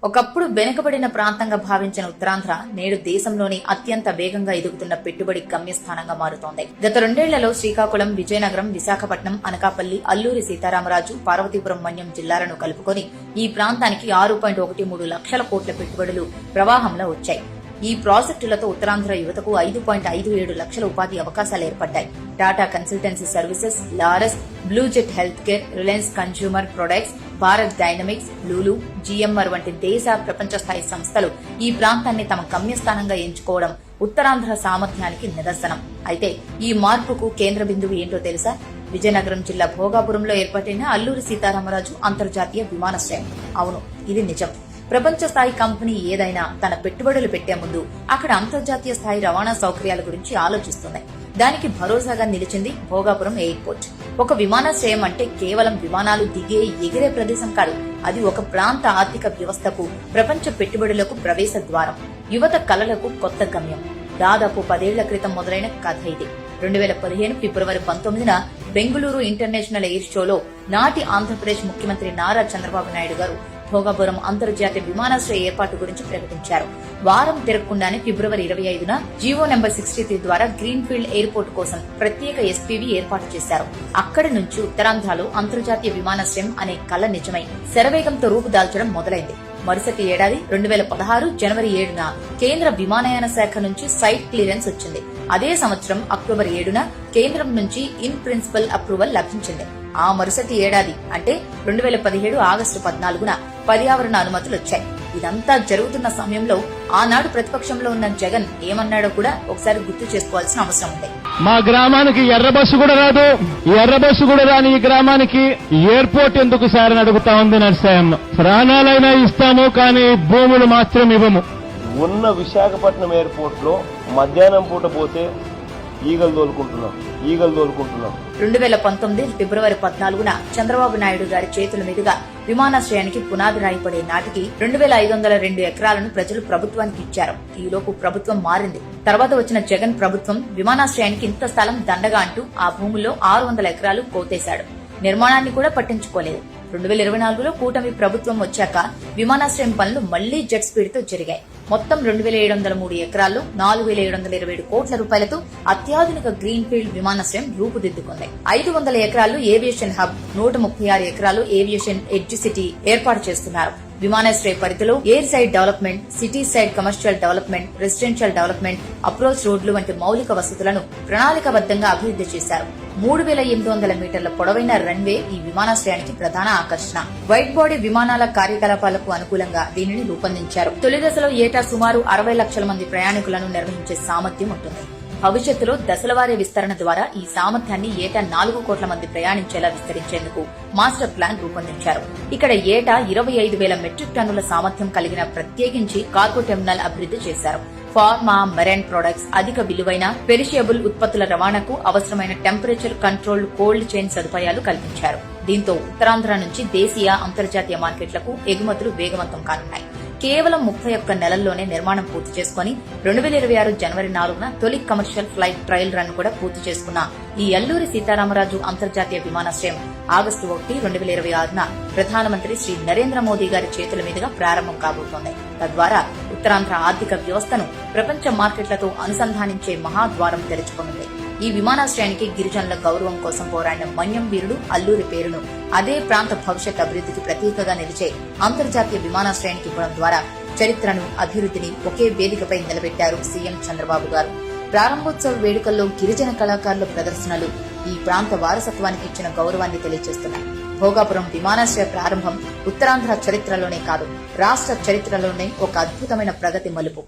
ఒకప్పుడు వెనుకబడిన ప్రాంతంగా భావించిన ఉత్తరాంధ్ర నేడు దేశంలోని అత్యంత వేగంగా ఎదుగుతున్న పెట్టుబడి గమ్యస్థానంగా మారుతోంది. గత 2 ఏళ్లలో శ్రీకాకుళం, విజయనగరం, విశాఖపట్నం, అనకాపల్లి, అల్లూరి సీతారామరాజు, పార్వతీపురం మన్యం జిల్లాలను కలుపుకొని ఈ ప్రాంతానికి 6.13 లక్షల కోట్ల పెట్టుబడులు ప్రవాహంలో వచ్చాయి. ఈ ప్రాజెక్టులతో ఉత్తరాంధ్ర యువతకు 5.57 లక్షల ఉపాధి అవకాశాలు ఏర్పడ్డాయి. Tata Consultancy Services, Laurus, Blue Jet healthcare, Reliance Consumer Products, Bharat Dynamics, Lulu, GMR వంటి దేశ, ప్రపంచ స్థాయి సంస్థలు ఈ ప్రాంతాన్ని తమ గమ్యస్థానంగా ఎంచుకోవడం ఉత్తరాంధ్ర సామర్థ్యానికి నిదర్శనం. అయితే ఈ మార్పుకు కేంద్ర బిందువు ఏంటో తెలుసా? విజయనగరం జిల్లా భోగాపురంలో ఏర్పాటైన అల్లూరి సీతారామరాజు అంతర్జాతీయ విమానాశ్రయం. అవును, ఇది నిజం. ప్రపంచ స్థాయి కంపెనీ ఏదైనా తన పెట్టుబడులు పెట్టే ముందు అక్కడ అంతర్జాతీయ స్థాయి రవాణా సౌకర్యాల గురించి ఆలోచిస్తుంది. దానికి భరోసాగా నిలిచింది భోగాపురం ఎయిర్పోర్ట్. ఒక విమానాశ్రయం అంటే కేవలం విమానాలు దిగే, ఎగిరే ప్రదేశం కాదు. అది ఒక ప్రాంత ఆర్థిక వ్యవస్థకు, ప్రపంచ పెట్టుబడులకు ప్రవేశ ద్వారం, యువత కలలకు కొత్త గమ్యం. దాదాపు 10 ఏళ్ల క్రితం మొదలైన కథ ఇది. 2015 ఫిబ్రవరి 19న బెంగళూరు ఇంటర్నేషనల్ ఎయిర్ షోలో నాటి ఆంధ్రప్రదేశ్ ముఖ్యమంత్రి నారా చంద్రబాబు నాయుడు గారు భోగాపురం అంతర్జాతీయ విమానాశ్రయ ఏర్పాటు గురించి ప్రకటించారు. వారం తిరగకుండానే ఫిబ్రవరి 25న జీవో నెంబర్ 63 ద్వారా గ్రీన్ ఫీల్డ్ ఎయిర్పోర్ట్ కోసం ప్రత్యేక ఎస్పీవీ ఏర్పాటు చేశారు. అక్కడి నుంచి ఉత్తరాంధ్రలో అంతర్జాతీయ విమానాశ్రయం అనే కల నిజమై శరవేగంతో రూపుదాల్చడం మొదలైంది. మరుసటి ఏడాది 2016 జనవరి 7న కేంద్ర విమానయాన శాఖ నుంచి సైట్ క్లియరెన్స్ వచ్చింది. అదే సంవత్సరం అక్టోబర్ 7న కేంద్రం నుంచి ఇన్ ప్రిన్సిపల్ అప్రూవల్ లభించింది. ఆ మరుసటి ఏడాది అంటే 2017 ఆగస్టు 14న పర్యావరణ అనుమతులు వచ్చాయి. ఇదంతా జరుగుతున్న సమయంలో ఆనాడు ప్రతిపక్షంలో ఉన్న జగన్ ఏమన్నాడో కూడా ఒకసారి గుర్తు చేసుకోవాల్సిన అవసరం ఉంది. మా గ్రామానికి ఎర్ర బస్సు కూడా రాదు, ఎర్ర బస్సు కూడా రాని ఈ గ్రామానికి ఎయిర్పోర్ట్ ఎందుకు సార్ అని అడుగుతా ఉంది నరసాయమ్మ. ప్రాణాలైనా ఇస్తాము కానీ భూములు మాత్రం ఇవ్వము. ఉన్న విశాఖపట్నం ఎయిర్పోర్ట్ లో మధ్యాహ్నం పూట పోతే ఈగలు తోలుకుంటున్నాం. 2019 ఫిబ్రవరి 14న చంద్రబాబు నాయుడు గారి చేతుల మీదుగా విమానాశ్రయానికి పునాది రాయిపడే నాటికి 2502 ఎకరాలను ప్రజలు ప్రభుత్వానికి ఇచ్చారు. ఈలోపు ప్రభుత్వం మారింది. తర్వాత వచ్చిన జగన్ ప్రభుత్వం విమానాశ్రయానికి ఇంత స్థలం దండగా అంటూ ఆ భూముల్లో 600 ఎకరాలు కోతేశాడు. నిర్మాణాన్ని కూడా పట్టించుకోలేదు. 2024లో కూటమి ప్రభుత్వం వచ్చాక విమానాశ్రయం పనులు మళ్లీ జెట్ స్పీడ్ తో జరిగాయి. మొత్తం 2703 ఎకరాల్లో 4727 కోట్ల రూపాయలతో అత్యాధునిక గ్రీన్ ఫీల్డ్ విమానాశ్రయం రూపుదిద్దుకుంది. 500 ఎకరాల్లో ఏవియేషన్ హబ్, 136 ఎకరాలు ఏవియేషన్ ఎడ్జ్ సిటీ ఏర్పాటు చేస్తున్నారు. విమానాశ్రయ పరిధిలో air side development, city side commercial development, residential development, approach రోడ్లు వంటి మౌలిక వసతులను ప్రణాళికాబద్దంగా అభివృద్ధి చేశారు. 3800 మీటర్ల పొడవైన రన్వే ఈ విమానాశ్రయానికి ప్రధాన ఆకర్షణ. వైట్ బాడీ విమానాల కార్యకలాపాలకు అనుకూలంగా దీనిని రూపొందించారు. తొలి దశలో ఏటా సుమారు 60 లక్షల మంది ప్రయాణికులను నిర్వహించే సామర్థ్యం ఉంటుంది. భవిష్యత్తులో దశలవారీ విస్తరణ ద్వారా ఈ సామర్థ్యాన్ని ఏటా 4 కోట్ల మంది ప్రయాణించేలా విస్తరించేందుకు మాస్టర్ ప్లాన్ రూపొందించారు. ఇక్కడ ఏటా 25,000 మెట్రిక్ టన్నుల సామర్థ్యం కలిగిన ప్రత్యేకించి కార్గో టెర్మినల్ అభివృద్ధి చేశారు. ఫార్మా, మెరైన్ ప్రొడక్ట్స్, అధిక విలువైన పెరిషియబుల్ ఉత్పత్తుల రవాణాకు అవసరమైన టెంపరేచర్ కంట్రోల్డ్ కోల్డ్ చైన్ సదుపాయాలు కల్పించారు. దీంతో ఉత్తరాంధ్ర నుంచి దేశీయ, అంతర్జాతీయ మార్కెట్లకు ఎగుమతులు వేగవంతం కానున్నాయి. కేవలం 31 నెలల్లోనే నిర్మాణం పూర్తి చేసుకుని 2026 జనవరి 4న తొలి కమర్షియల్ ఫ్లైట్ ట్రయల్ రన్ కూడా పూర్తి చేసుకున్న ఈ అల్లూరి సీతారామరాజు అంతర్జాతీయ విమానాశ్రయం ఆగస్టు 1, 2026న ప్రధానమంత్రి శ్రీ నరేంద్ర మోదీ గారి చేతుల మీదుగా ప్రారంభం కాబోతోంది. తద్వారా ఉత్తరాంధ్ర ఆర్థిక వ్యవస్థను ప్రపంచ మార్కెట్లతో అనుసంధానించే మహాద్వారం తెరుచుకోనుంది. ఈ విమానాశ్రయానికి గిరిజనుల గౌరవం కోసం పోరాడిన మన్యం వీరుడు అల్లూరి పేరును అదే ప్రాంత భవిష్యత్ అభివృద్ధికి ప్రతీకగా నిలిచే అంతర్జాతీయ విమానాశ్రయానికి ఇవ్వడం ద్వారా చరిత్రను, అభివృద్ధిని ఒకే వేదికపై నిలబెట్టారు సీఎం చంద్రబాబు గారు. ప్రారంభోత్సవ వేడుకల్లో గిరిజన కళాకారుల ప్రదర్శనలు ఈ ప్రాంత వారసత్వానికి ఇచ్చిన గౌరవాన్ని తెలియజేస్తున్నాయి. భోగాపురం విమానాశ్రయ ప్రారంభం ఉత్తరాంధ్ర చరిత్రలోనే కాదు, రాష్ట్ర చరిత్రలోనే ఒక అద్భుతమైన ప్రగతి మలుపు.